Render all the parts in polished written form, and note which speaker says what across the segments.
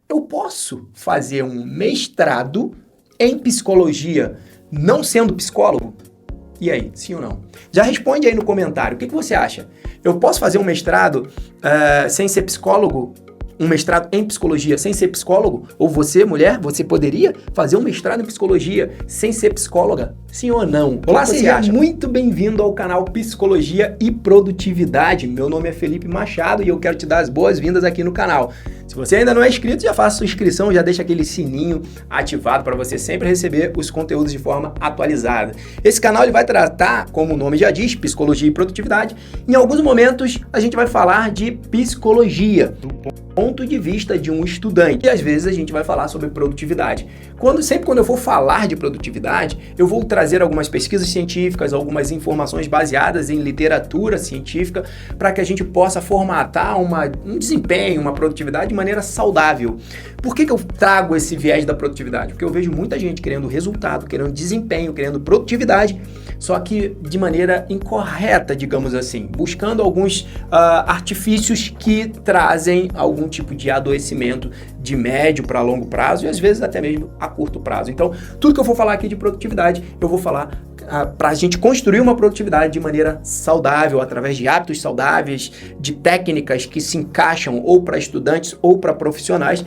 Speaker 1: eu posso fazer um mestrado em psicologia não sendo psicólogo? E aí, sim ou não? Já responde aí no comentário, o que você acha? Eu posso fazer um mestrado sem ser psicólogo? Um mestrado em psicologia sem ser psicólogo? Ou você, mulher, você poderia fazer um mestrado em psicologia sem ser psicóloga? Sim ou não? Olá, seja muito bem-vindo ao canal Psicologia e Produtividade. Meu nome é Felipe Machado e eu quero te dar as boas-vindas aqui no canal. Se você ainda não é inscrito, já faça sua inscrição, já deixa aquele sininho ativado para você sempre receber os conteúdos de forma atualizada. Esse canal ele vai tratar, como o nome já diz, psicologia e produtividade. Em alguns momentos a gente vai falar de psicologia do ponto de vista de um estudante. E às vezes a gente vai falar sobre produtividade. Sempre quando eu for falar de produtividade, eu vou trazer algumas pesquisas científicas, algumas informações baseadas em literatura científica, para que a gente possa formatar um desempenho, uma produtividade de maneira saudável. Por que eu trago esse viés da produtividade? Porque eu vejo muita gente querendo resultado, querendo desempenho, querendo produtividade, só que de maneira incorreta, digamos assim, buscando alguns artifícios que trazem algum tipo de adoecimento de médio para longo prazo e às vezes até mesmo a curto prazo. Então, tudo que eu for falar aqui de produtividade, eu vou falar para a gente construir uma produtividade de maneira saudável, através de hábitos saudáveis, de técnicas que se encaixam ou para estudantes ou para profissionais,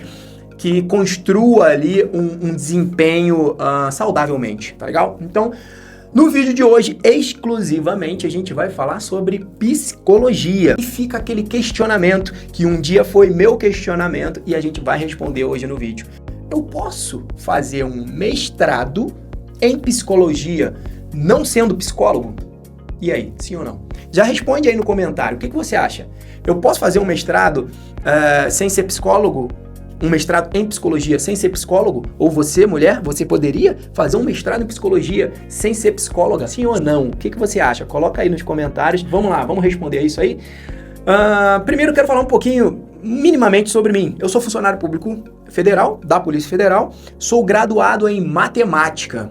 Speaker 1: que construa ali um desempenho saudavelmente, tá legal? Então, no vídeo de hoje, exclusivamente, a gente vai falar sobre psicologia. E fica aquele questionamento, que um dia foi meu questionamento, e a gente vai responder hoje no vídeo. Eu posso fazer um mestrado em psicologia não sendo psicólogo? E aí, sim ou não? Já responde aí no comentário, o que você acha? Eu posso fazer um mestrado sem ser psicólogo? Um mestrado em psicologia sem ser psicólogo? Ou você, mulher, você poderia fazer um mestrado em psicologia sem ser psicóloga? Sim ou não? O que você acha? Coloca aí nos comentários. Vamos lá, vamos responder isso aí. Primeiro eu quero falar um pouquinho, minimamente, sobre mim. Eu sou funcionário público federal, da Polícia Federal. Sou graduado em matemática.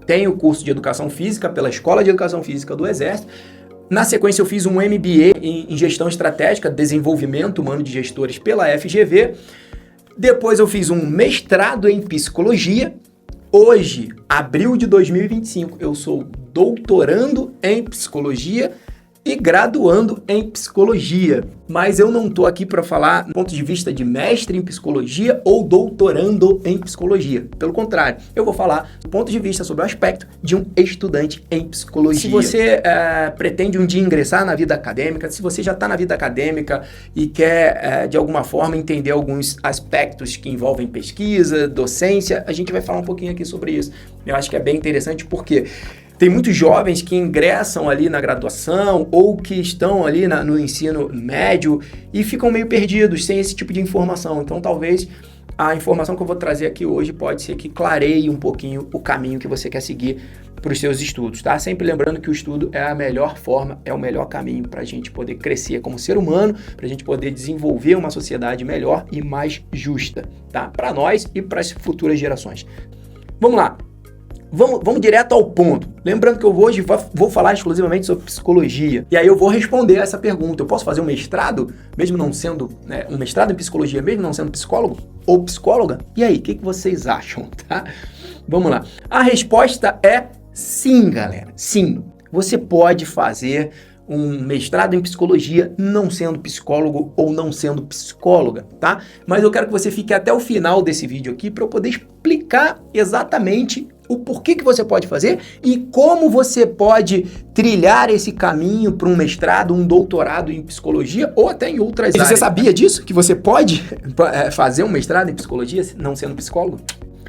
Speaker 1: Tenho curso de educação física pela Escola de Educação Física do Exército. Na sequência eu fiz um MBA em gestão estratégica, desenvolvimento humano de gestores pela FGV. Depois eu fiz um mestrado em psicologia. Hoje, abril de 2025, eu sou doutorando em psicologia e graduando em psicologia. Mas eu não estou aqui para falar do ponto de vista de mestre em psicologia ou doutorando em psicologia. Pelo contrário, eu vou falar do ponto de vista sobre o aspecto de um estudante em psicologia. Se você pretende um dia ingressar na vida acadêmica, se você já está na vida acadêmica e quer, de alguma forma, entender alguns aspectos que envolvem pesquisa, docência, a gente vai falar um pouquinho aqui sobre isso. Eu acho que é bem interessante porque tem muitos jovens que ingressam ali na graduação ou que estão ali no ensino médio e ficam meio perdidos, sem esse tipo de informação. Então, talvez a informação que eu vou trazer aqui hoje pode ser que clareie um pouquinho o caminho que você quer seguir para os seus estudos, tá? Sempre lembrando que o estudo é a melhor forma, é o melhor caminho para a gente poder crescer como ser humano, para a gente poder desenvolver uma sociedade melhor e mais justa, tá? Para nós e para as futuras gerações. Vamos lá. Vamos direto ao ponto. Lembrando que eu hoje vou falar exclusivamente sobre psicologia. E aí eu vou responder essa pergunta. Eu posso fazer um mestrado, mesmo não sendo, um mestrado em psicologia, mesmo não sendo psicólogo ou psicóloga? E aí, o que vocês acham, tá? Vamos lá. A resposta é sim, galera. Sim, você pode fazer um mestrado em psicologia não sendo psicólogo ou não sendo psicóloga, tá? Mas eu quero que você fique até o final desse vídeo aqui para eu poder explicar exatamente o porquê que você pode fazer e como você pode trilhar esse caminho para um mestrado, um doutorado em psicologia ou até em outras áreas. Você sabia disso? Que você pode fazer um mestrado em psicologia não sendo psicólogo?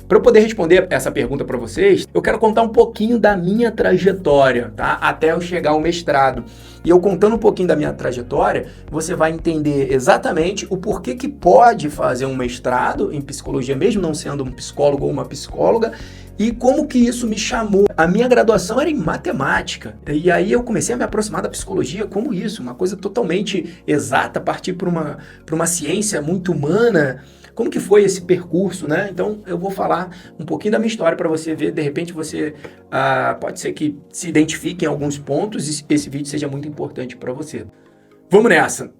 Speaker 1: Para eu poder responder essa pergunta para vocês, eu quero contar um pouquinho da minha trajetória, tá? Até eu chegar ao mestrado. E eu contando um pouquinho da minha trajetória, você vai entender exatamente o porquê que pode fazer um mestrado em psicologia, mesmo não sendo um psicólogo ou uma psicóloga, e como que isso me chamou. A minha graduação era em matemática, e aí eu comecei a me aproximar da psicologia como isso, uma coisa totalmente exata, partir para uma ciência muito humana. Como que foi esse percurso, né? Então, eu vou falar um pouquinho da minha história para você ver. De repente, você pode ser que se identifique em alguns pontos e esse vídeo seja muito importante para você. Vamos nessa.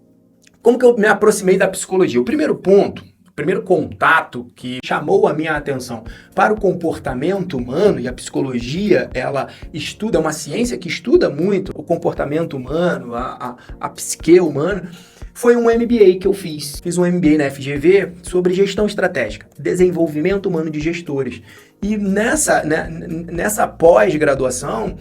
Speaker 1: Como que eu me aproximei da psicologia? O primeiro ponto, primeiro contato que chamou a minha atenção para o comportamento humano, e a psicologia, ela estuda, é uma ciência que estuda muito o comportamento humano, a psique humana, foi um MBA que eu fiz. Fiz um MBA na FGV sobre gestão estratégica, desenvolvimento humano de gestores. E nessa pós-graduação,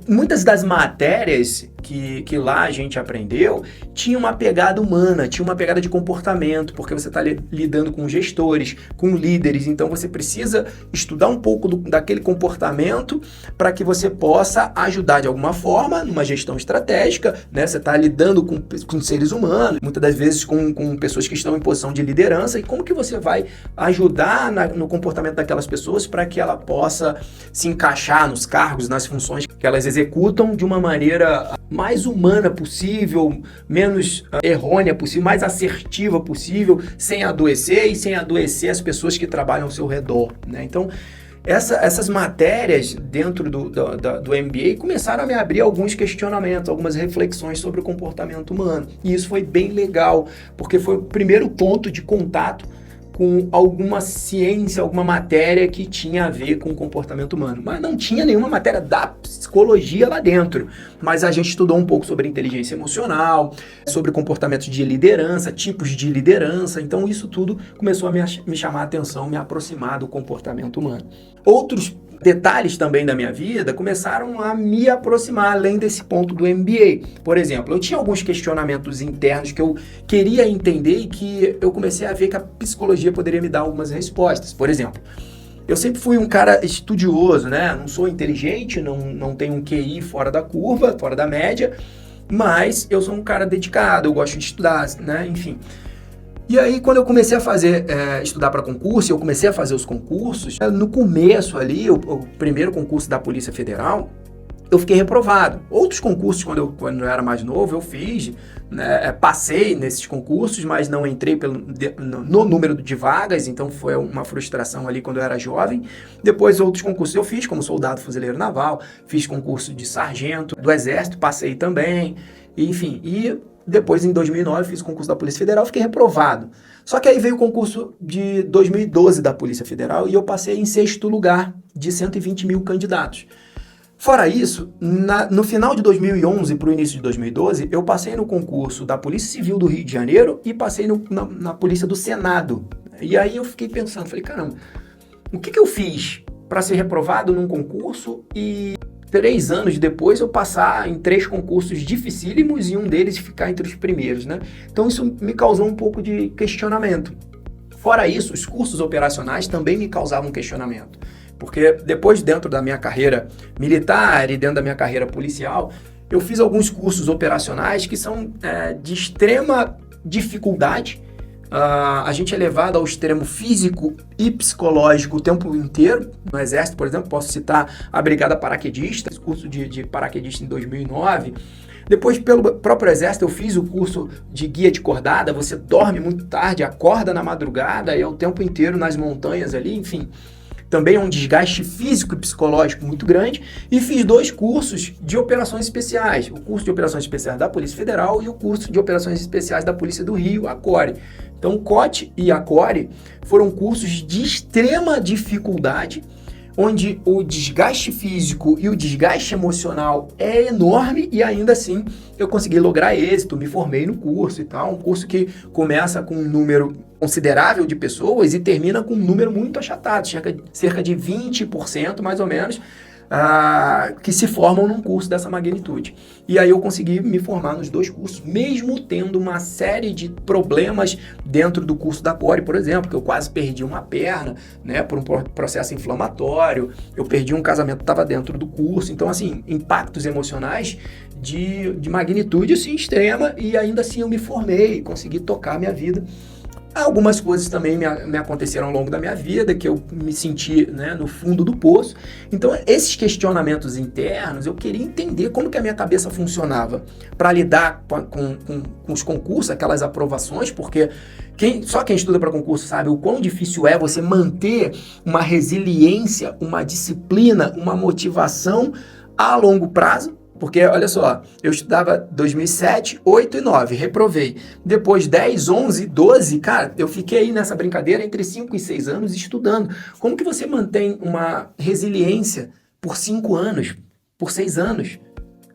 Speaker 1: muitas das matérias que lá a gente aprendeu tinha uma pegada humana, tinha uma pegada de comportamento, porque você está lidando com gestores, com líderes, então você precisa estudar um pouco daquele comportamento para que você possa ajudar de alguma forma numa gestão estratégica, né? Você está lidando com seres humanos, muitas das vezes com pessoas que estão em posição de liderança, e como que você vai ajudar no comportamento daquelas pessoas para que ela possa se encaixar nos cargos, nas funções que elas executam de uma maneira mais humana possível, menos errônea possível, mais assertiva possível, sem adoecer e sem adoecer as pessoas que trabalham ao seu redor, né? Então, essas matérias dentro do MBA começaram a me abrir alguns questionamentos, algumas reflexões sobre o comportamento humano. E isso foi bem legal, porque foi o primeiro ponto de contato com alguma ciência, alguma matéria que tinha a ver com o comportamento humano. Mas não tinha nenhuma matéria da psicologia lá dentro. Mas a gente estudou um pouco sobre inteligência emocional, sobre comportamentos de liderança, tipos de liderança. Então isso tudo começou a me chamar a atenção, me aproximar do comportamento humano. Outros detalhes também da minha vida começaram a me aproximar além desse ponto do MBA. Por exemplo, eu tinha alguns questionamentos internos que eu queria entender e que eu comecei a ver que a psicologia poderia me dar algumas respostas. Por exemplo, eu sempre fui um cara estudioso, né? Não sou inteligente, não tenho um QI fora da curva, fora da média, mas eu sou um cara dedicado, eu gosto de estudar, né? Enfim. E aí, quando eu comecei a estudar para concurso, eu comecei a fazer os concursos, no começo ali, o primeiro concurso da Polícia Federal, eu fiquei reprovado. Outros concursos, quando eu era mais novo, eu fiz, né, passei nesses concursos, mas não entrei no número de vagas, então foi uma frustração ali quando eu era jovem. Depois, outros concursos eu fiz, como soldado fuzileiro naval, fiz concurso de sargento do Exército, passei também, enfim, depois, em 2009, fiz o concurso da Polícia Federal, fiquei reprovado. Só que aí veio o concurso de 2012 da Polícia Federal e eu passei em 6º lugar de 120 mil candidatos. Fora isso, no final de 2011 para o início de 2012, eu passei no concurso da Polícia Civil do Rio de Janeiro e passei na Polícia do Senado. E aí eu fiquei pensando, falei, caramba, o que eu fiz para ser reprovado num concurso e 3 anos depois eu passar em 3 concursos dificílimos e um deles ficar entre os primeiros, né? Então isso me causou um pouco de questionamento. Fora isso, os cursos operacionais também me causavam questionamento. Porque depois, dentro da minha carreira militar e dentro da minha carreira policial, eu fiz alguns cursos operacionais que são de extrema dificuldade. A gente é levado ao extremo físico e psicológico o tempo inteiro. No Exército, por exemplo, posso citar a Brigada Paraquedista, esse curso de paraquedista em 2009. Depois, pelo próprio Exército, eu fiz o curso de guia de cordada. Você dorme muito tarde, acorda na madrugada e é o tempo inteiro nas montanhas ali, enfim. Também é um desgaste físico e psicológico muito grande. E fiz 2 cursos de operações especiais. O curso de operações especiais da Polícia Federal e o curso de operações especiais da Polícia do Rio, a CORE. Então, o COT e a CORE foram cursos de extrema dificuldade, onde o desgaste físico e o desgaste emocional é enorme e ainda assim eu consegui lograr êxito, me formei no curso e tal. Um curso que começa com um número considerável de pessoas e termina com um número muito achatado, cerca de 20% mais ou menos, que se formam num curso dessa magnitude. E aí eu consegui me formar nos 2 cursos, mesmo tendo uma série de problemas dentro do curso da CORE, por exemplo, que eu quase perdi uma perna, né, por um processo inflamatório, eu perdi um casamento que estava dentro do curso. Então, assim, impactos emocionais de magnitude assim, extrema, e ainda assim eu me formei, consegui tocar a minha vida. Algumas coisas também me aconteceram ao longo da minha vida, que eu me senti, né, no fundo do poço. Então, esses questionamentos internos, eu queria entender como que a minha cabeça funcionava para lidar com os concursos, aquelas aprovações, porque só quem estuda para concurso sabe o quão difícil é você manter uma resiliência, uma disciplina, uma motivação a longo prazo, Porque, olha só, eu estudava 2007, 8 e 9, reprovei. Depois 10, 11, 12, cara, eu fiquei aí nessa brincadeira entre 5 e 6 anos estudando. Como que você mantém uma resiliência por 5 anos, por 6 anos?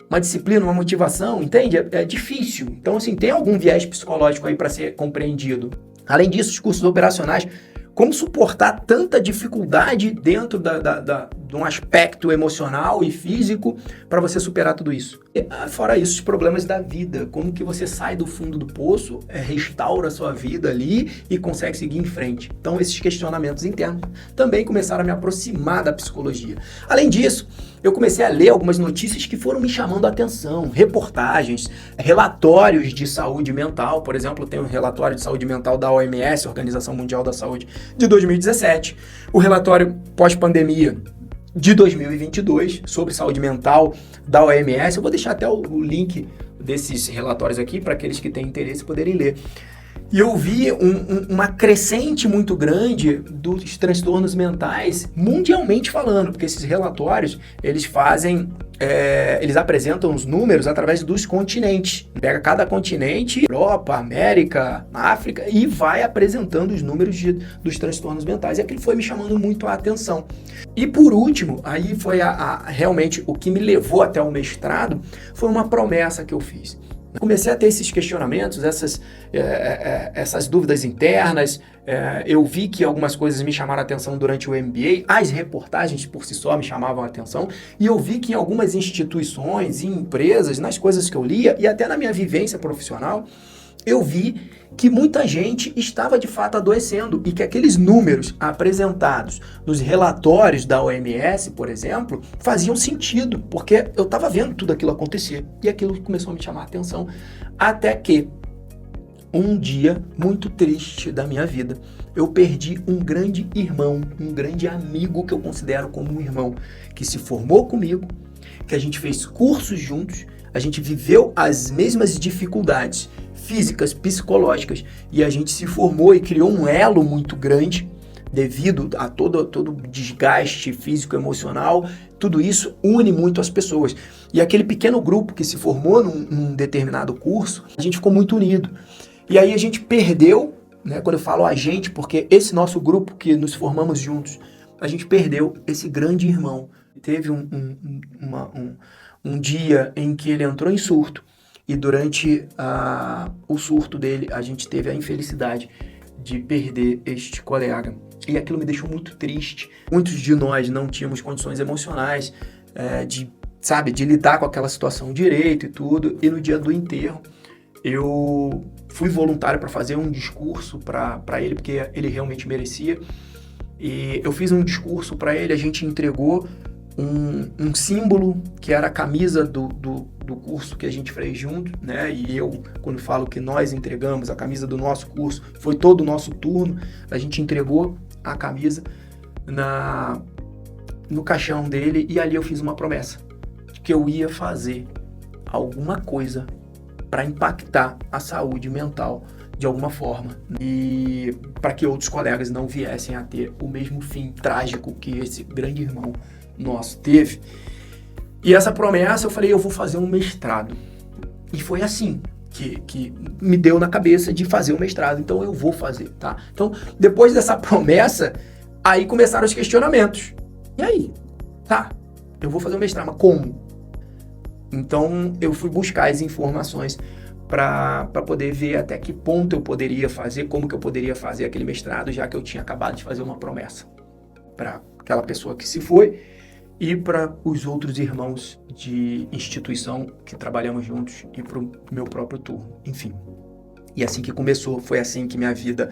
Speaker 1: Uma disciplina, uma motivação, entende? É difícil. Então, assim, tem algum viés psicológico aí para ser compreendido. Além disso, os cursos operacionais, como suportar tanta dificuldade dentro de um aspecto emocional e físico para você superar tudo isso? E, fora isso, os problemas da vida, como que você sai do fundo do poço, restaura a sua vida ali e consegue seguir em frente. Então, esses questionamentos internos também começaram a me aproximar da psicologia. Além disso, eu comecei a ler algumas notícias que foram me chamando a atenção, reportagens, relatórios de saúde mental. Por exemplo, tem um relatório de saúde mental da OMS, Organização Mundial da Saúde, de 2017, o relatório pós-pandemia de 2022 sobre saúde mental da OMS. Eu vou deixar até o link desses relatórios aqui para aqueles que têm interesse poderem ler. E eu vi uma crescente muito grande dos transtornos mentais, mundialmente falando, porque esses relatórios, eles apresentam os números através dos continentes. Pega cada continente, Europa, América, África, e vai apresentando os números dos transtornos mentais. E aquilo foi me chamando muito a atenção. E por último, aí foi realmente o que me levou até o mestrado, foi uma promessa que eu fiz. Comecei a ter esses questionamentos, essas dúvidas internas. Eu vi que algumas coisas me chamaram a atenção durante o MBA, as reportagens por si só me chamavam a atenção, e eu vi que em algumas instituições e empresas, nas coisas que eu lia e até na minha vivência profissional, eu vi que muita gente estava de fato adoecendo e que aqueles números apresentados nos relatórios da OMS, por exemplo, faziam sentido, porque eu estava vendo tudo aquilo acontecer e aquilo começou a me chamar a atenção, até que um dia muito triste da minha vida, eu perdi um grande irmão, um grande amigo que eu considero como um irmão, que se formou comigo, que a gente fez cursos juntos, a gente viveu as mesmas dificuldades físicas, psicológicas, e a gente se formou e criou um elo muito grande devido a todo o desgaste físico, emocional. Tudo isso une muito as pessoas. E aquele pequeno grupo que se formou num determinado curso, a gente ficou muito unido. E aí a gente perdeu, né, quando eu falo a gente, porque esse nosso grupo que nos formamos juntos, a gente perdeu esse grande irmão. Teve um dia em que ele entrou em surto, e durante o surto dele, a gente teve a infelicidade de perder este colega. E aquilo me deixou muito triste. Muitos de nós não tínhamos condições emocionais de lidar com aquela situação direito e tudo. E no dia do enterro, eu fui voluntário para fazer um discurso para ele, porque ele realmente merecia. E eu fiz um discurso para ele, a gente entregou um símbolo que era a camisa do curso que a gente fez junto, né? E eu, quando falo que nós entregamos a camisa do nosso curso, foi todo o nosso turno, a gente entregou a camisa no caixão dele, e ali eu fiz uma promessa de que eu ia fazer alguma coisa para impactar a saúde mental de alguma forma, e para que outros colegas não viessem a ter o mesmo fim trágico que esse grande irmão nosso teve. E essa promessa eu falei, eu vou fazer um mestrado. E foi assim que me deu na cabeça de fazer o mestrado. Então eu vou fazer, tá? Então, depois dessa promessa, aí começaram os questionamentos. E aí? Tá, eu vou fazer o mestrado, mas como? Então eu fui buscar as informações para poder ver até que ponto eu poderia fazer, como que eu poderia fazer aquele mestrado, já que eu tinha acabado de fazer uma promessa para aquela pessoa que se foi e para os outros irmãos de instituição que trabalhamos juntos e para o meu próprio turno, enfim. E assim que começou, foi assim que minha vida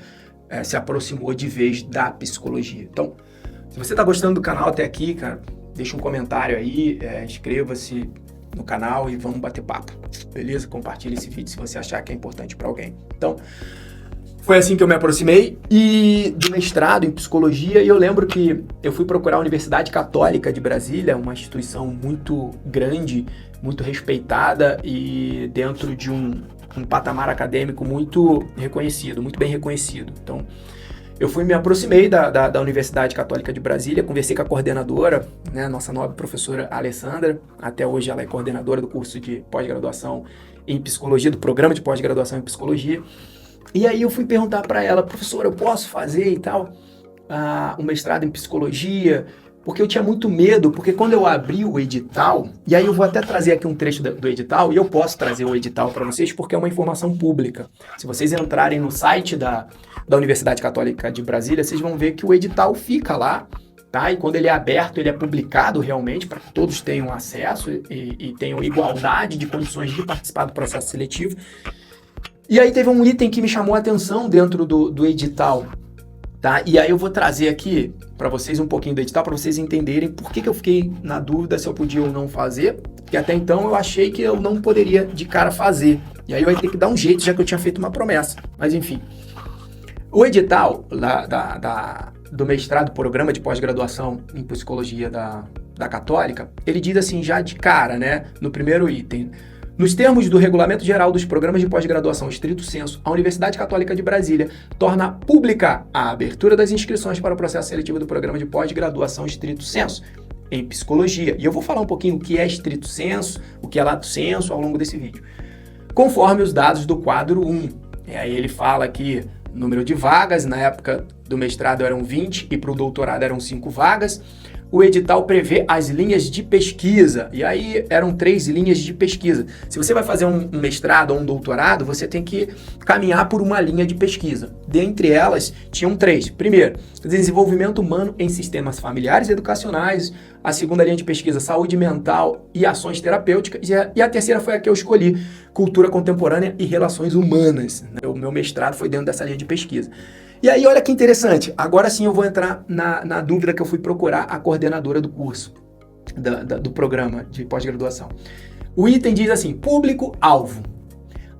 Speaker 1: se aproximou de vez da psicologia. Então, se você está gostando do canal até aqui, cara, deixa um comentário aí, inscreva-se no canal e vamos bater papo, beleza? Compartilhe esse vídeo se você achar que é importante para alguém. Então, foi assim que eu me aproximei do mestrado em psicologia, e eu lembro que eu fui procurar a Universidade Católica de Brasília, uma instituição muito grande, muito respeitada e dentro de um patamar acadêmico muito reconhecido, muito bem reconhecido. Então, eu me aproximei da Universidade Católica de Brasília, conversei com a coordenadora, né, nossa nobre professora Alessandra, até hoje ela é coordenadora do curso de pós-graduação em psicologia, do programa de pós-graduação em psicologia. E aí eu fui perguntar para ela, professora, eu posso fazer e tal, um mestrado em psicologia? Porque eu tinha muito medo, porque quando eu abri o edital, e aí eu vou até trazer aqui um trecho do edital, e eu posso trazer o edital para vocês porque é uma informação pública. Se vocês entrarem no site da Universidade Católica de Brasília, vocês vão ver que o edital fica lá, tá? E quando ele é aberto, ele é publicado realmente para que todos tenham acesso e tenham igualdade de condições de participar do processo seletivo. E aí teve um item que me chamou a atenção dentro do edital, tá? E aí eu vou trazer aqui para vocês um pouquinho do edital, para vocês entenderem por que eu fiquei na dúvida se eu podia ou não fazer, porque até então eu achei que eu não poderia de cara fazer. E aí eu ia ter que dar um jeito, já que eu tinha feito uma promessa. Mas enfim, o edital do mestrado, programa de pós-graduação em psicologia da Católica, ele diz assim já de cara, né, no primeiro item: nos termos do Regulamento Geral dos Programas de Pós-Graduação estrito sensu, a Universidade Católica de Brasília torna pública a abertura das inscrições para o processo seletivo do Programa de Pós-Graduação estrito sensu em Psicologia. E eu vou falar um pouquinho o que é estrito sensu, o que é lato sensu ao longo desse vídeo. Conforme os dados do quadro 1. E aí ele fala que número de vagas, na época do mestrado eram 20 e para o doutorado eram 5 vagas. O edital prevê as linhas de pesquisa, e aí eram 3 linhas de pesquisa. Se você vai fazer um mestrado ou um doutorado, você tem que caminhar por uma linha de pesquisa. Dentre elas, tinham 3. Primeiro, desenvolvimento humano em sistemas familiares e educacionais. A segunda linha de pesquisa, saúde mental e ações terapêuticas. E a terceira foi a que eu escolhi, cultura contemporânea e relações humanas. O meu mestrado foi dentro dessa linha de pesquisa. E aí, olha que interessante, agora sim eu vou entrar na dúvida que eu fui procurar a coordenadora do curso, do programa de pós-graduação. O item diz assim: público-alvo.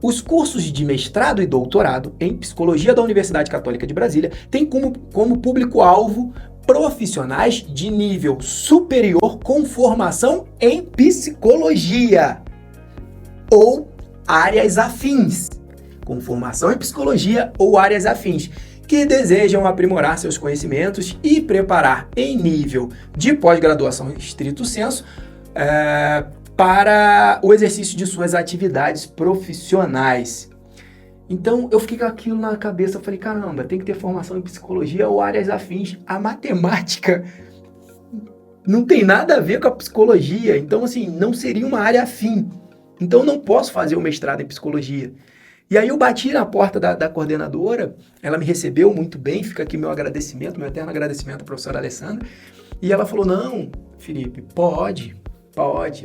Speaker 1: Os cursos de mestrado e doutorado em psicologia da Universidade Católica de Brasília têm como público-alvo profissionais de nível superior com formação em psicologia ou áreas afins. Com formação em psicologia ou áreas afins, que desejam aprimorar seus conhecimentos e preparar em nível de pós-graduação estrito sensu para o exercício de suas atividades profissionais. Então eu fiquei com aquilo na cabeça, eu falei, caramba, tem que ter formação em psicologia ou áreas afins. A matemática não tem nada a ver com a psicologia, então assim, não seria uma área afim. Então eu não posso fazer o mestrado em psicologia. E aí eu bati na porta da coordenadora, ela me recebeu muito bem, fica aqui meu agradecimento, meu eterno agradecimento à professora Alessandra, e ela falou, não, Felipe, pode,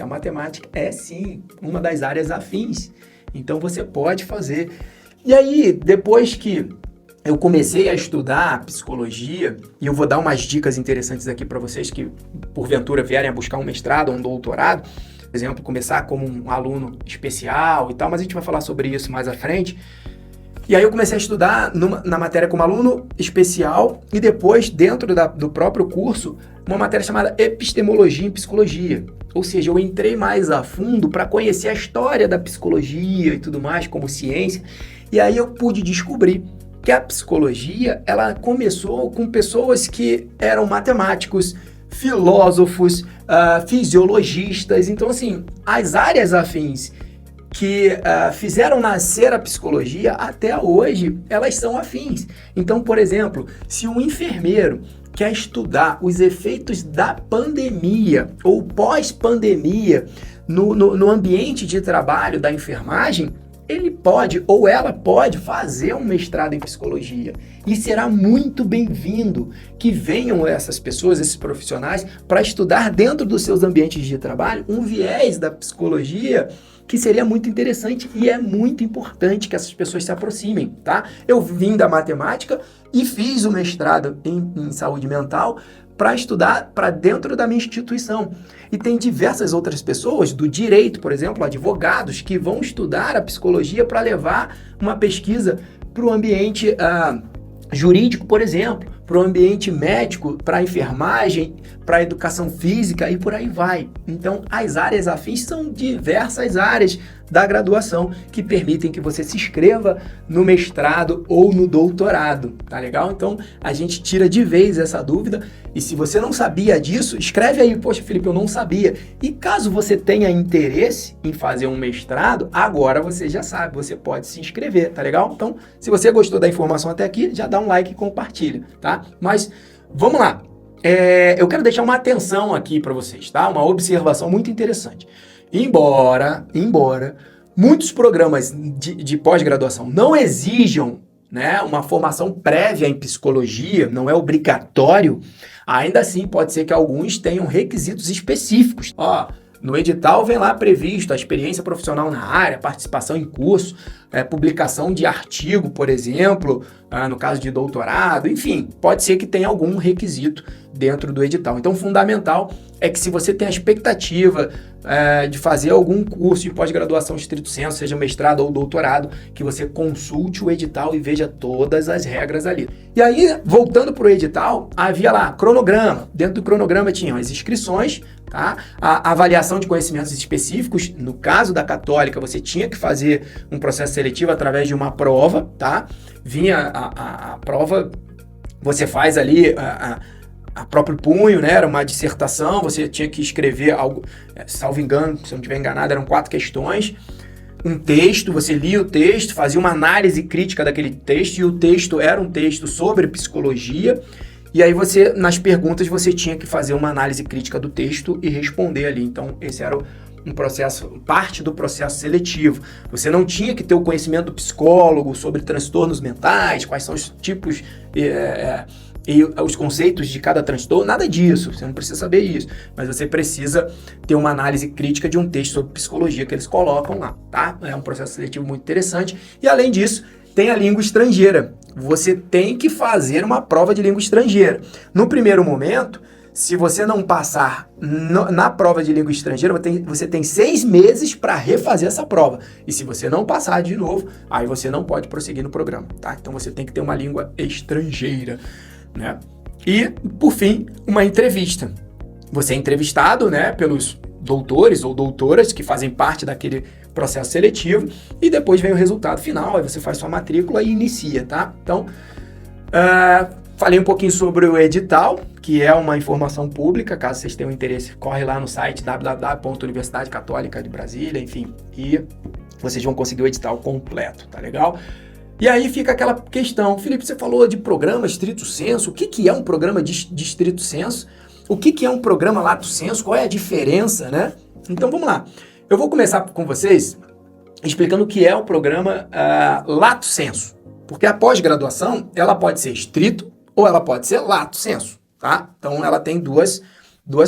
Speaker 1: a matemática é sim uma das áreas afins, então você pode fazer. E aí, depois que eu comecei a estudar psicologia, e eu vou dar umas dicas interessantes aqui para vocês que porventura vierem a buscar um mestrado ou um doutorado, por exemplo, começar como um aluno especial e tal, mas a gente vai falar sobre isso mais à frente. E aí eu comecei a estudar na matéria como aluno especial e depois, dentro do próprio curso, uma matéria chamada Epistemologia em Psicologia. Ou seja, eu entrei mais a fundo para conhecer a história da psicologia e tudo mais, como ciência. E aí eu pude descobrir que a psicologia, ela começou com pessoas que eram matemáticos, filósofos, fisiologistas. Então, assim, as áreas afins que fizeram nascer a psicologia até hoje, elas são afins. Então, por exemplo, se um enfermeiro quer estudar os efeitos da pandemia ou pós-pandemia no ambiente de trabalho da enfermagem, ele pode ou ela pode fazer um mestrado em psicologia e será muito bem-vindo que venham essas pessoas, esses profissionais, para estudar dentro dos seus ambientes de trabalho um viés da psicologia que seria muito interessante e é muito importante que essas pessoas se aproximem, tá? Eu vim da matemática e fiz o mestrado em saúde mental para estudar para dentro da minha instituição. E tem diversas outras pessoas do direito, por exemplo, advogados, que vão estudar a psicologia para levar uma pesquisa para o ambiente jurídico, por exemplo, para o ambiente médico, para a enfermagem, para a educação física e por aí vai. Então, as áreas afins são diversas áreas da graduação que permitem que você se inscreva no mestrado ou no doutorado, tá legal? Então, a gente tira de vez essa dúvida e se você não sabia disso, escreve aí, poxa, Felipe, eu não sabia. E caso você tenha interesse em fazer um mestrado, agora você já sabe, você pode se inscrever, tá legal? Então, se você gostou da informação até aqui, já dá um like e compartilha, tá? Mas, vamos lá. Eu quero deixar uma atenção aqui para vocês, tá? Uma observação muito interessante. Embora muitos programas de pós-graduação não exijam, né, uma formação prévia em psicologia, não é obrigatório, ainda assim pode ser que alguns tenham requisitos específicos. No edital vem lá previsto a experiência profissional na área, participação em curso, publicação de artigo, por exemplo, no caso de doutorado, enfim, pode ser que tenha algum requisito dentro do edital. Então, fundamental é que se você tem a expectativa de fazer algum curso de pós-graduação estrito sensu, seja mestrado ou doutorado, que você consulte o edital e veja todas as regras ali. E aí, voltando para o edital, havia lá cronograma. Dentro do cronograma tinham as inscrições, tá? A avaliação de conhecimentos específicos. No caso da Católica, você tinha que fazer um processo seletivo através de uma prova, tá? Vinha a prova, você faz ali a próprio punho, né? Era uma dissertação, você tinha que escrever algo, salvo engano, se eu não estiver enganado, eram 4 questões, um texto, você lia o texto, fazia uma análise crítica daquele texto, e o texto era um texto sobre psicologia, e aí você, nas perguntas, você tinha que fazer uma análise crítica do texto e responder ali. Então, esse era um processo, parte do processo seletivo. Você não tinha que ter o conhecimento do psicólogo sobre transtornos mentais, quais são os tipos e os conceitos de cada transtorno, nada disso, você não precisa saber isso, mas você precisa ter uma análise crítica de um texto sobre psicologia que eles colocam lá, tá? É um processo seletivo muito interessante, e além disso, tem a língua estrangeira. Você tem que fazer uma prova de língua estrangeira. No primeiro momento, se você não passar na prova de língua estrangeira, você tem 6 meses para refazer essa prova. E se você não passar de novo, aí você não pode prosseguir no programa, tá? Então você tem que ter uma língua estrangeira, né? E, por fim, uma entrevista. Você é entrevistado, né, pelos doutores ou doutoras que fazem parte daquele processo seletivo e depois vem o resultado final, aí você faz sua matrícula e inicia, tá? Então, falei um pouquinho sobre o edital, que é uma informação pública, caso vocês tenham interesse, corre lá no site www.Universidade Católica de Brasília, enfim, e vocês vão conseguir o edital completo, tá legal? E aí fica aquela questão, Felipe, você falou de programa estrito sensu, o que é um programa de estrito sensu? O que é um programa lato sensu? Qual é a diferença, né? Então vamos lá, eu vou começar com vocês explicando o que é o programa lato sensu, porque a pós-graduação, ela pode ser estrito ou ela pode ser lato sensu, tá? Então ela tem duas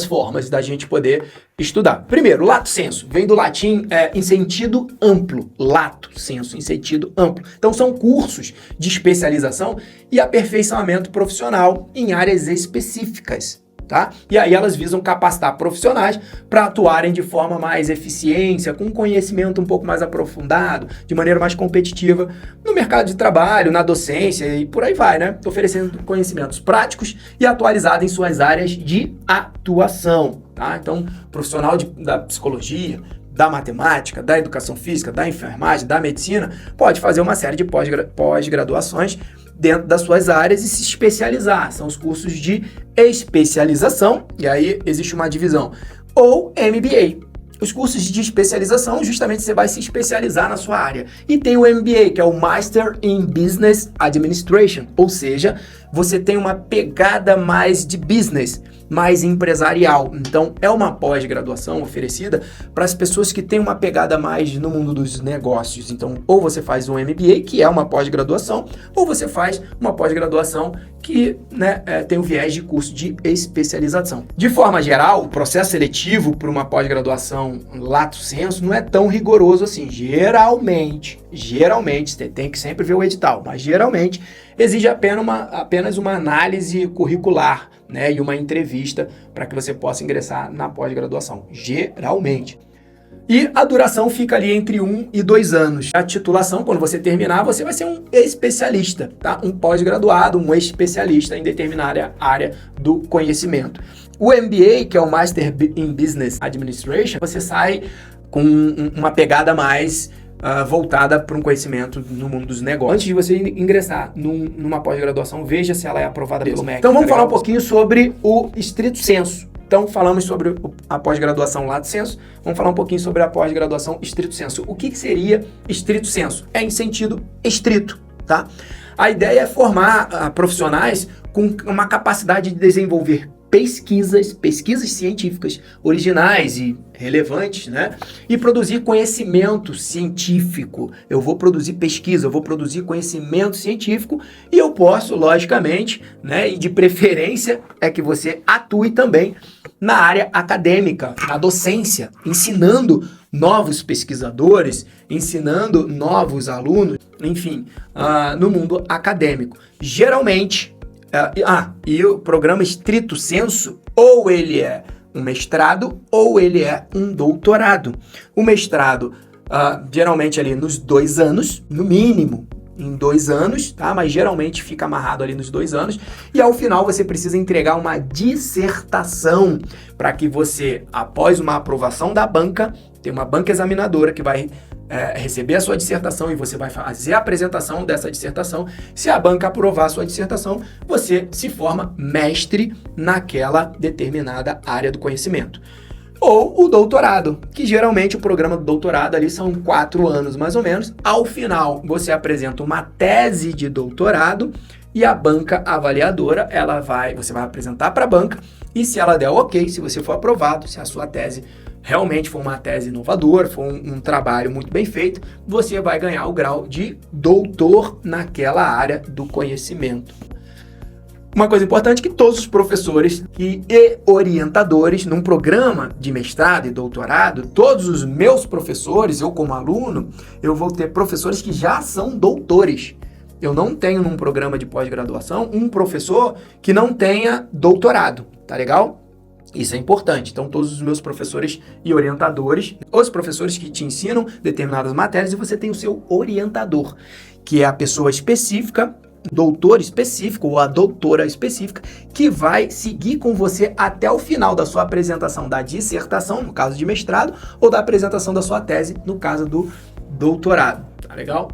Speaker 1: formas da gente poder estudar. Primeiro, lato sensu, vem do latim em sentido amplo, lato sensu, em sentido amplo. Então são cursos de especialização e aperfeiçoamento profissional em áreas específicas, tá? E aí elas visam capacitar profissionais para atuarem de forma mais eficiência, com conhecimento um pouco mais aprofundado, de maneira mais competitiva no mercado de trabalho, na docência e por aí vai, né? Oferecendo conhecimentos práticos e atualizados em suas áreas de atuação, tá? Então, profissional da psicologia, da matemática, da educação física, da enfermagem, da medicina, pode fazer uma série de pós-graduações dentro das suas áreas e se especializar. São os cursos de especialização, e aí existe uma divisão, ou MBA. Os cursos de especialização, justamente você vai se especializar na sua área. E tem o MBA, que é o Master in Business Administration, ou seja, você tem uma pegada mais de business, mais empresarial. Então, é uma pós-graduação oferecida para as pessoas que têm uma pegada mais no mundo dos negócios. Então, ou você faz um MBA, que é uma pós-graduação, ou você faz uma pós-graduação que, né, tem o viés de curso de especialização. De forma geral, o processo seletivo para uma pós-graduação lato sensu não é tão rigoroso assim. Geralmente, você tem que sempre ver o edital, mas geralmente exige apenas uma análise curricular, né, e uma entrevista para que você possa ingressar na pós-graduação, geralmente. E a duração fica ali entre 1 e 2 anos. A titulação, quando você terminar, você vai ser um especialista, tá? Um pós-graduado, um especialista em determinada área do conhecimento. O MBA, que é o Master in Business Administration, você sai com uma pegada mais voltada para um conhecimento no mundo dos negócios. Antes de você ingressar numa pós-graduação, veja se ela é aprovada pelo MEC. Então vamos falar um pouquinho sobre o estrito sensu. Então, falamos sobre a pós-graduação lato sensu, vamos falar um pouquinho sobre a pós-graduação estrito sensu. O que seria estrito sensu? É em sentido estrito, tá? A ideia é formar profissionais com uma capacidade de desenvolver pesquisas científicas originais e relevantes, né? E produzir conhecimento científico. Eu vou produzir pesquisa, eu vou produzir conhecimento científico e eu posso, logicamente, né? E de preferência é que você atue também na área acadêmica, na docência, ensinando novos pesquisadores, ensinando novos alunos, enfim, no mundo acadêmico. Geralmente, e o programa estrito sensu, ou ele é um mestrado ou ele é um doutorado. O mestrado, geralmente ali nos 2 anos, no mínimo, em 2 anos, tá? Mas geralmente fica amarrado ali nos 2 anos. E ao final você precisa entregar uma dissertação para que você, após uma aprovação da banca, tem uma banca examinadora que vai receber a sua dissertação e você vai fazer a apresentação dessa dissertação. Se a banca aprovar a sua dissertação, você se forma mestre naquela determinada área do conhecimento. Ou o doutorado, que geralmente o programa do doutorado ali são 4 anos mais ou menos. Ao final, você apresenta uma tese de doutorado e a banca avaliadora, você vai apresentar para a banca e se ela der ok, se você for aprovado, se a sua tese realmente for uma tese inovadora, for um trabalho muito bem feito, você vai ganhar o grau de doutor naquela área do conhecimento. Uma coisa importante é que todos os professores e orientadores num programa de mestrado e doutorado, todos os meus professores, eu como aluno, eu vou ter professores que já são doutores. Eu não tenho num programa de pós-graduação um professor que não tenha doutorado, tá legal? Isso é importante. Então, todos os meus professores e orientadores, os professores que te ensinam determinadas matérias, e você tem o seu orientador, que é a pessoa específica, doutor específico ou a doutora específica, que vai seguir com você até o final da sua apresentação da dissertação, no caso de mestrado, ou da apresentação da sua tese, no caso do doutorado. Tá legal?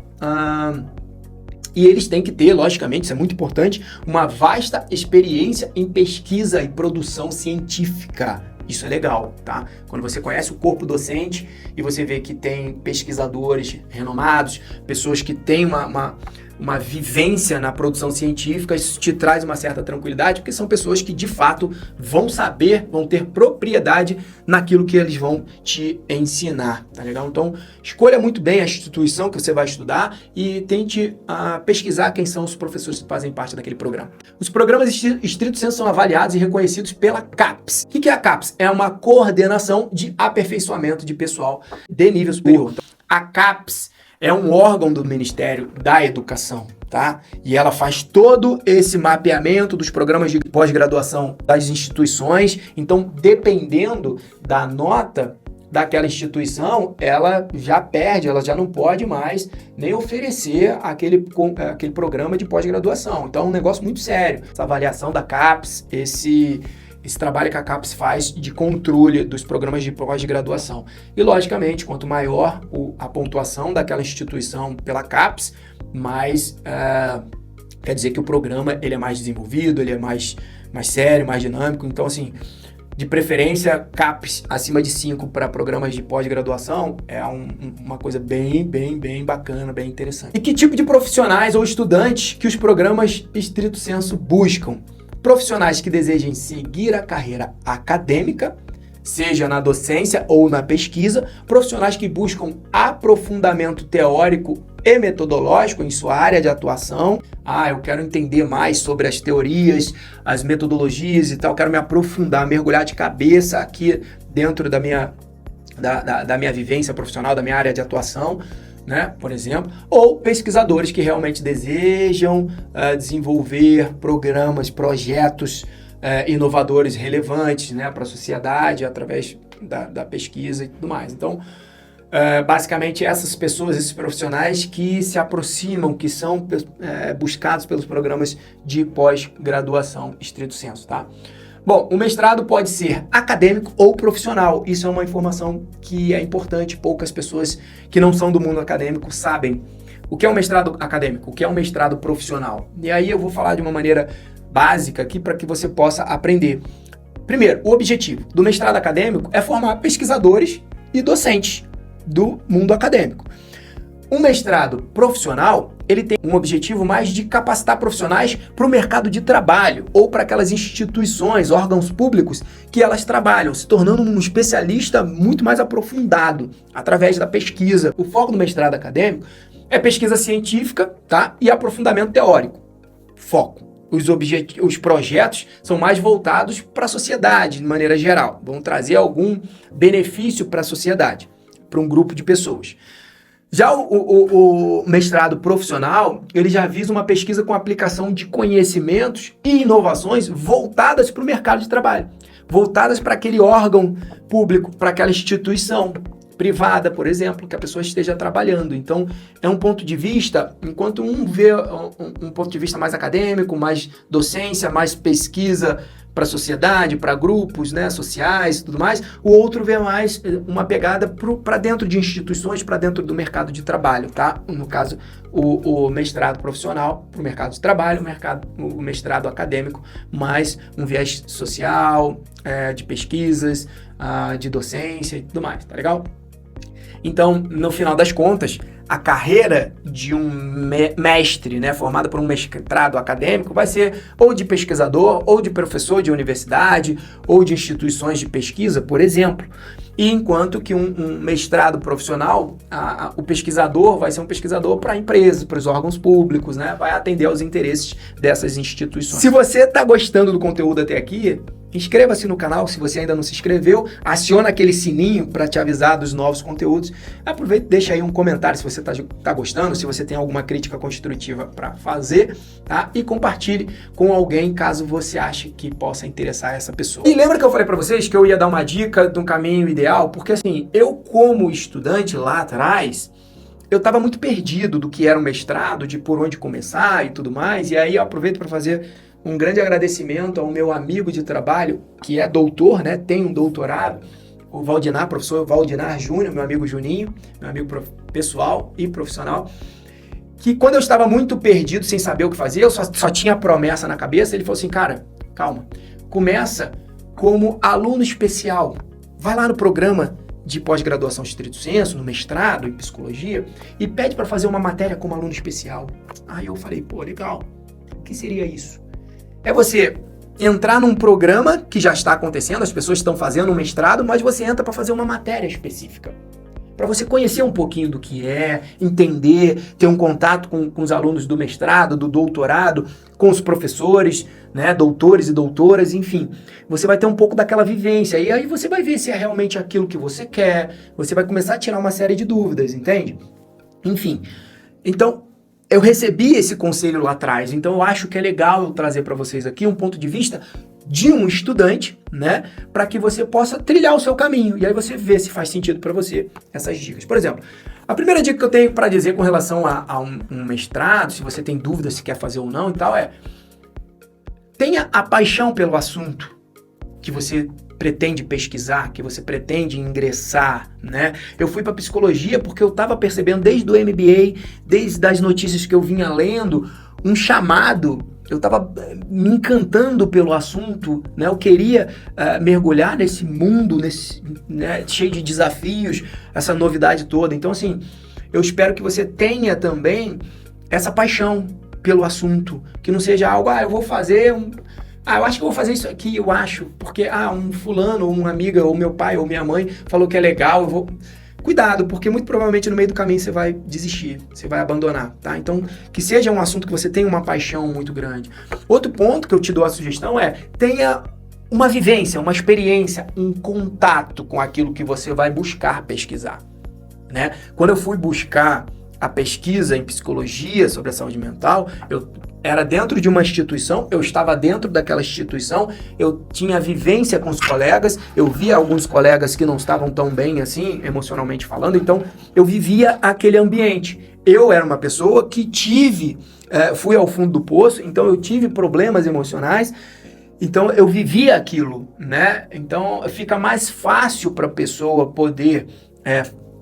Speaker 1: E eles têm que ter, logicamente, isso é muito importante, uma vasta experiência em pesquisa e produção científica. Isso é legal, tá? Quando você conhece o corpo docente e você vê que tem pesquisadores renomados, pessoas que têm uma vivência na produção científica, isso te traz uma certa tranquilidade, porque são pessoas que, de fato, vão saber, vão ter propriedade naquilo que eles vão te ensinar, tá legal? Então, escolha muito bem a instituição que você vai estudar e tente pesquisar quem são os professores que fazem parte daquele programa. Os programas estrito sensu são avaliados e reconhecidos pela CAPES. O que é a CAPES? É uma coordenação de aperfeiçoamento de pessoal de nível superior. Então, a CAPES é um órgão do Ministério da Educação, tá? E ela faz todo esse mapeamento dos programas de pós-graduação das instituições. Então, dependendo da nota daquela instituição, ela já perde, ela já não pode mais nem oferecer aquele programa de pós-graduação. Então, é um negócio muito sério. Essa avaliação da CAPES, esse trabalho que a CAPES faz de controle dos programas de pós-graduação. E, logicamente, quanto maior a pontuação daquela instituição pela CAPES, mais quer dizer que o programa ele é mais desenvolvido, ele é mais sério, mais dinâmico. Então, assim, de preferência, CAPES acima de 5 para programas de pós-graduação é uma coisa bem bacana, bem interessante. E que tipo de profissionais ou estudantes que os programas estrito sensu buscam? Profissionais que desejem seguir a carreira acadêmica, seja na docência ou na pesquisa, profissionais que buscam aprofundamento teórico e metodológico em sua área de atuação. Eu quero entender mais sobre as teorias, as metodologias e tal, quero me aprofundar, mergulhar de cabeça aqui dentro da minha vivência profissional, da minha área de atuação, né, por exemplo, ou pesquisadores que realmente desejam desenvolver programas, projetos inovadores relevantes, né, para a sociedade através da pesquisa e tudo mais. Então, basicamente essas pessoas, esses profissionais que se aproximam, que são buscados pelos programas de pós-graduação estrito sensu, tá? Bom, o mestrado pode ser acadêmico ou profissional. Isso é uma informação que é importante. Poucas pessoas que não são do mundo acadêmico sabem o que é um mestrado acadêmico, o que é um mestrado profissional. E aí eu vou falar de uma maneira básica aqui para que você possa aprender. Primeiro, o objetivo do mestrado acadêmico é formar pesquisadores e docentes do mundo acadêmico. Um mestrado profissional, ele tem um objetivo mais de capacitar profissionais para o mercado de trabalho ou para aquelas instituições, órgãos públicos que elas trabalham, se tornando um especialista muito mais aprofundado através da pesquisa. O foco do mestrado acadêmico é pesquisa científica, tá? E aprofundamento teórico. Foco. Os projetos são mais voltados para a sociedade, de maneira geral. Vão trazer algum benefício para a sociedade, para um grupo de pessoas. Já o mestrado profissional, ele já visa uma pesquisa com aplicação de conhecimentos e inovações voltadas para o mercado de trabalho, voltadas para aquele órgão público, para aquela instituição privada, por exemplo, que a pessoa esteja trabalhando. Então, é um ponto de vista, enquanto um vê um ponto de vista mais acadêmico, mais docência, mais pesquisa para a sociedade, para grupos, né, sociais e tudo mais, o outro vê mais uma pegada para dentro de instituições, para dentro do mercado de trabalho, tá? No caso, o mestrado profissional para o mercado de trabalho, o mestrado acadêmico, mais um viés social, de pesquisas, de docência e tudo mais, tá legal? Então, no final das contas, a carreira de um mestre, né, formado por um mestrado acadêmico, vai ser ou de pesquisador, ou de professor de universidade, ou de instituições de pesquisa, por exemplo. E enquanto que um mestrado profissional, o pesquisador vai ser um pesquisador para empresas, para os órgãos públicos, né, vai atender aos interesses dessas instituições. Se você está gostando do conteúdo até aqui, inscreva-se no canal se você ainda não se inscreveu, aciona aquele sininho para te avisar dos novos conteúdos. Aproveita e deixa aí um comentário se você tá gostando, se você tem alguma crítica construtiva para fazer, tá? E compartilhe com alguém caso você ache que possa interessar essa pessoa. E lembra que eu falei para vocês que eu ia dar uma dica de um caminho ideal? Porque assim, eu como estudante lá atrás, eu estava muito perdido do que era um mestrado, de por onde começar e tudo mais, e aí eu aproveito para fazer um grande agradecimento ao meu amigo de trabalho, que é doutor, né? Tem um doutorado, o Valdinar, professor Valdinar Júnior, meu amigo Juninho, meu amigo pessoal e profissional, que quando eu estava muito perdido, sem saber o que fazer, eu só tinha promessa na cabeça, ele falou assim, cara, calma, começa como aluno especial, vai lá no programa de pós-graduação estrito sensu, no mestrado em psicologia, e pede para fazer uma matéria como aluno especial. Aí eu falei, pô, legal, o que seria isso? É você entrar num programa que já está acontecendo, as pessoas estão fazendo um mestrado, mas você entra para fazer uma matéria específica. Para você conhecer um pouquinho do que é, entender, ter um contato com os alunos do mestrado, do doutorado, com os professores, né, doutores e doutoras, enfim. Você vai ter um pouco daquela vivência e aí você vai ver se é realmente aquilo que você quer, você vai começar a tirar uma série de dúvidas, entende? Enfim, então eu recebi esse conselho lá atrás, então eu acho que é legal eu trazer para vocês aqui um ponto de vista de um estudante, né, para que você possa trilhar o seu caminho, e aí você vê se faz sentido para você essas dicas. Por exemplo, a primeira dica que eu tenho para dizer com relação a um mestrado, se você tem dúvida se quer fazer ou não e tal, tenha a paixão pelo assunto que você pretende pesquisar, que você pretende ingressar, né? Eu fui para psicologia porque eu estava percebendo desde o MBA, desde as notícias que eu vinha lendo, um chamado, eu estava me encantando pelo assunto, né? Eu queria mergulhar nesse mundo, né, cheio de desafios, essa novidade toda. Então, assim, eu espero que você tenha também essa paixão pelo assunto, que não seja algo, eu vou fazer eu acho que eu vou fazer isso aqui, eu acho, porque, um fulano, ou uma amiga, ou meu pai, ou minha mãe falou que é legal, eu vou... Cuidado, porque muito provavelmente no meio do caminho você vai desistir, você vai abandonar, tá? Então, que seja um assunto que você tenha uma paixão muito grande. Outro ponto que eu te dou a sugestão tenha uma vivência, uma experiência, um contato com aquilo que você vai buscar pesquisar, né? Quando eu fui buscar a pesquisa em psicologia sobre a saúde mental, era dentro de uma instituição, eu estava dentro daquela instituição, eu tinha vivência com os colegas, eu via alguns colegas que não estavam tão bem assim, emocionalmente falando, então eu vivia aquele ambiente. Eu era uma pessoa que fui ao fundo do poço, então eu tive problemas emocionais, então eu vivia aquilo, né? Então fica mais fácil para a pessoa poder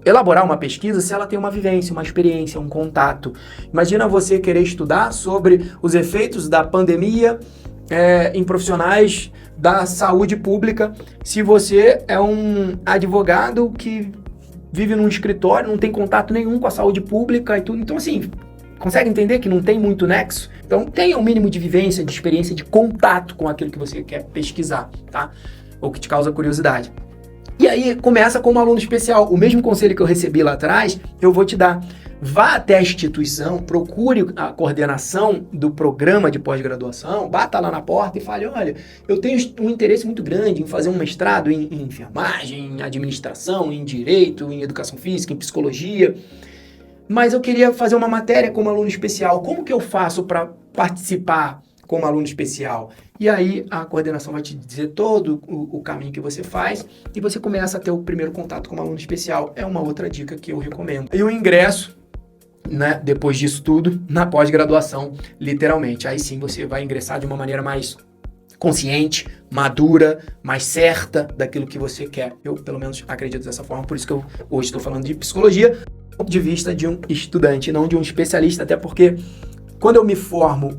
Speaker 1: elaborar uma pesquisa se ela tem uma vivência, uma experiência, um contato. Imagina você querer estudar sobre os efeitos da pandemia em profissionais da saúde pública, se você é um advogado que vive num escritório, não tem contato nenhum com a saúde pública e tudo. Então, assim, consegue entender que não tem muito nexo? Então, tenha um mínimo de vivência, de experiência, de contato com aquilo que você quer pesquisar, tá? Ou que te causa curiosidade. E aí, começa como aluno especial. O mesmo conselho que eu recebi lá atrás, eu vou te dar. Vá até a instituição, procure a coordenação do programa de pós-graduação, bata lá na porta e fale, olha, eu tenho um interesse muito grande em fazer um mestrado em enfermagem, em administração, em direito, em educação física, em psicologia, mas eu queria fazer uma matéria como aluno especial. Como que eu faço para participar como aluno especial? E aí a coordenação vai te dizer todo o caminho que você faz e você começa a ter o primeiro contato como aluno especial. É uma outra dica que eu recomendo. E o ingresso, né, depois disso tudo, na pós-graduação, literalmente. Aí sim você vai ingressar de uma maneira mais consciente, madura, mais certa daquilo que você quer. Eu, pelo menos, acredito dessa forma, por isso que eu hoje estou falando de psicologia do ponto de vista de um estudante, não de um especialista, até porque quando eu me formei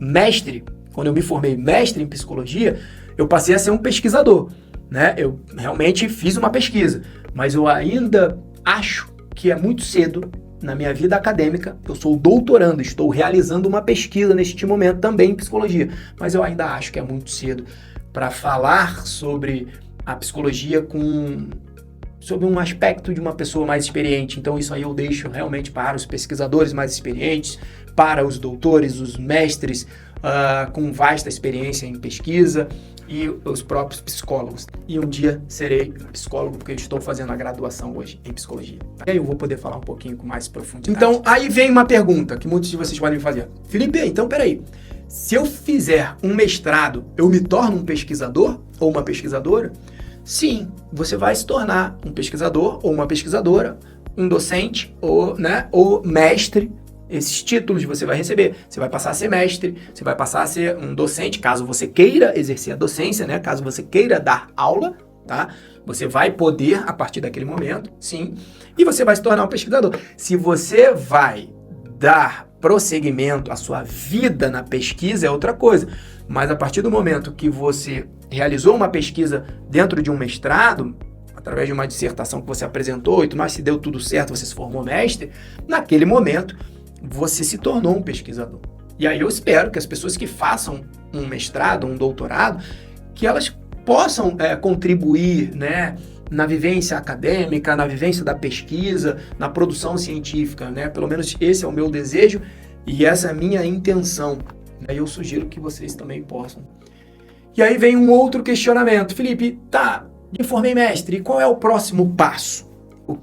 Speaker 1: mestre em psicologia, eu passei a ser um pesquisador, né? Eu realmente fiz uma pesquisa, mas eu ainda acho que é muito cedo na minha vida acadêmica. Eu sou doutorando, estou realizando uma pesquisa neste momento também em psicologia, mas eu ainda acho que é muito cedo para falar sobre a psicologia sobre um aspecto de uma pessoa mais experiente. Então isso aí eu deixo realmente para os pesquisadores mais experientes, para os doutores, os mestres com vasta experiência em pesquisa e os próprios psicólogos. E um dia serei psicólogo porque eu estou fazendo a graduação hoje em psicologia. E aí eu vou poder falar um pouquinho com mais profundidade. Então aí vem uma pergunta que muitos de vocês podem me fazer. Felipe, então peraí, se eu fizer um mestrado, eu me torno um pesquisador ou uma pesquisadora? Sim, você vai se tornar um pesquisador ou uma pesquisadora, um docente ou mestre. Esses títulos você vai receber. Você vai passar a ser mestre, você vai passar a ser um docente, caso você queira exercer a docência, né? Caso você queira dar aula, tá? Você vai poder, a partir daquele momento, sim, e você vai se tornar um pesquisador. Se você vai dar prosseguimento à sua vida na pesquisa, é outra coisa. Mas a partir do momento que você realizou uma pesquisa dentro de um mestrado, através de uma dissertação que você apresentou e tudo mais, se deu tudo certo, você se formou mestre, naquele momento você se tornou um pesquisador. E aí eu espero que as pessoas que façam um mestrado, um doutorado, que elas possam contribuir, né, na vivência acadêmica, na vivência da pesquisa, na produção científica, né? Pelo menos esse é o meu desejo e essa é a minha intenção. Aí eu sugiro que vocês também possam. E aí vem um outro questionamento. Felipe, me formei mestre, e qual é o próximo passo?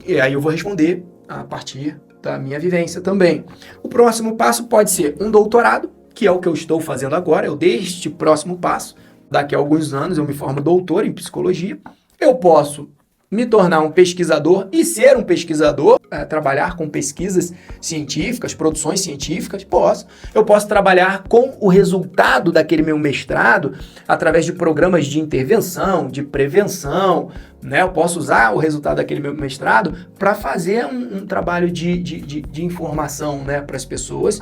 Speaker 1: E aí eu vou responder a partir da minha vivência também. O próximo passo pode ser um doutorado, que é o que eu estou fazendo agora. Eu dei este próximo passo. Daqui a alguns anos eu me formo doutor em psicologia. Eu posso me tornar um pesquisador e ser um pesquisador, trabalhar com pesquisas científicas, produções científicas, posso. Eu posso trabalhar com o resultado daquele meu mestrado através de programas de intervenção, de prevenção, né? Eu posso usar o resultado daquele meu mestrado para fazer um trabalho de informação, né, para as pessoas.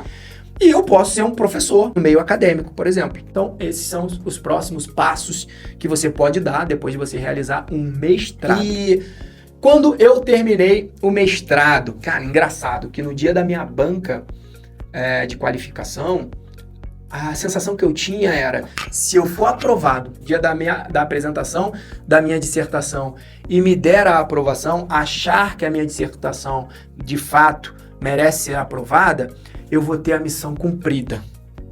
Speaker 1: E eu posso ser um professor no meio acadêmico, por exemplo. Então, esses são os próximos passos que você pode dar depois de você realizar um mestrado. E quando eu terminei o mestrado, cara, engraçado que no dia da minha banca de qualificação, a sensação que eu tinha era, se eu for aprovado, dia da apresentação da minha dissertação, e me der a aprovação, achar que a minha dissertação, de fato, merece ser aprovada, eu vou ter a missão cumprida,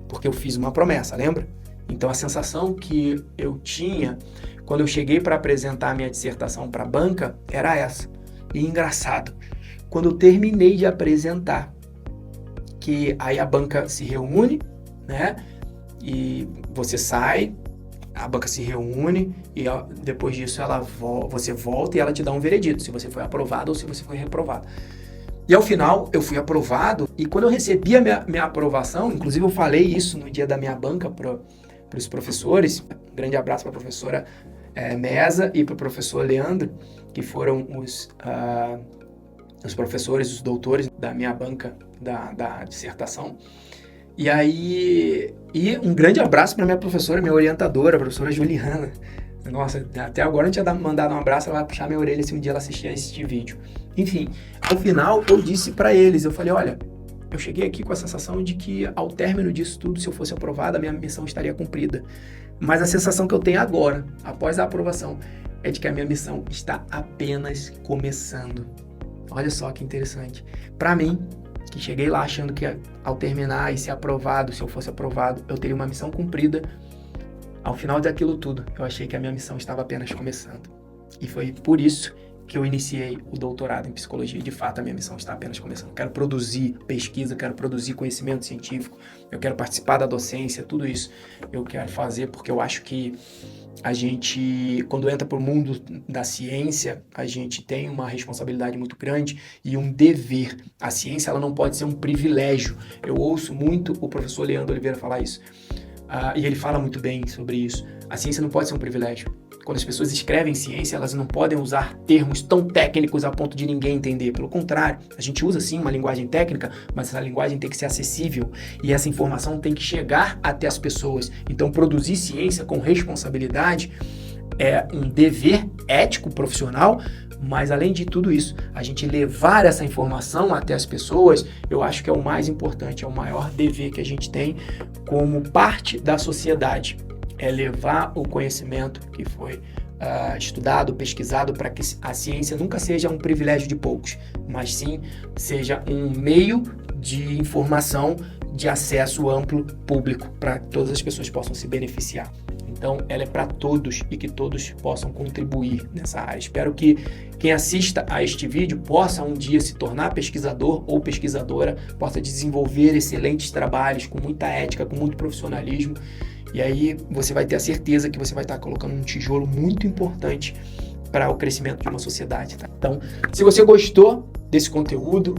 Speaker 1: porque eu fiz uma promessa, lembra? Então a sensação que eu tinha quando eu cheguei para apresentar a minha dissertação para a banca era essa. E engraçado, quando eu terminei de apresentar, que aí a banca se reúne, né? e você sai, a banca se reúne e depois disso você volta e ela te dá um veredito, se você foi aprovado ou se você foi reprovado. E ao final eu fui aprovado e quando eu recebi a minha aprovação, inclusive eu falei isso no dia da minha banca para os professores, um grande abraço para a professora Mesa e para o professor Leandro, que foram os professores, os doutores da minha banca da dissertação. E aí, um grande abraço para minha professora, minha orientadora, a professora Juliana. Nossa, até agora não tinha mandado um abraço, ela vai puxar minha orelha se um dia ela assistir a este vídeo. Enfim, ao final eu disse para eles, eu falei, olha, eu cheguei aqui com a sensação de que ao término disso tudo, se eu fosse aprovado, a minha missão estaria cumprida. Mas a sensação que eu tenho agora, após a aprovação, é de que a minha missão está apenas começando. Olha só que interessante. Para mim, que cheguei lá achando que ao terminar e ser aprovado, se eu fosse aprovado, eu teria uma missão cumprida, ao final daquilo tudo, eu achei que a minha missão estava apenas começando. E foi por isso que eu iniciei o doutorado em psicologia. De fato, a minha missão está apenas começando. Quero produzir pesquisa, quero produzir conhecimento científico, eu quero participar da docência, tudo isso eu quero fazer porque eu acho que a gente, quando entra para o mundo da ciência, a gente tem uma responsabilidade muito grande e um dever. A ciência ela não pode ser um privilégio. Eu ouço muito o professor Leandro Oliveira falar isso. E ele fala muito bem sobre isso. A ciência não pode ser um privilégio. Quando as pessoas escrevem ciência, elas não podem usar termos tão técnicos a ponto de ninguém entender. Pelo contrário, a gente usa sim uma linguagem técnica, mas essa linguagem tem que ser acessível e essa informação tem que chegar até as pessoas. Então, produzir ciência com responsabilidade é um dever ético, profissional, mas além de tudo isso, a gente levar essa informação até as pessoas, eu acho que é o mais importante, é o maior dever que a gente tem como parte da sociedade. É levar o conhecimento que foi estudado, pesquisado, para que a ciência nunca seja um privilégio de poucos, mas sim seja um meio de informação de acesso amplo público, para que todas as pessoas possam se beneficiar. Então, ela é para todos e que todos possam contribuir nessa área. Espero que quem assista a este vídeo possa um dia se tornar pesquisador ou pesquisadora, possa desenvolver excelentes trabalhos com muita ética, com muito profissionalismo. E aí você vai ter a certeza que você vai estar colocando um tijolo muito importante para o crescimento de uma sociedade. Tá? Então, se você gostou desse conteúdo,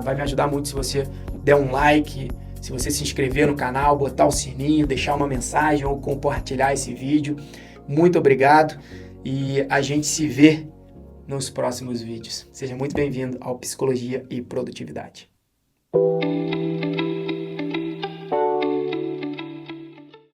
Speaker 1: vai me ajudar muito se você der um like, se você se inscrever no canal, botar o sininho, deixar uma mensagem ou compartilhar esse vídeo. Muito obrigado e a gente se vê nos próximos vídeos. Seja muito bem-vindo ao Psicologia e Produtividade.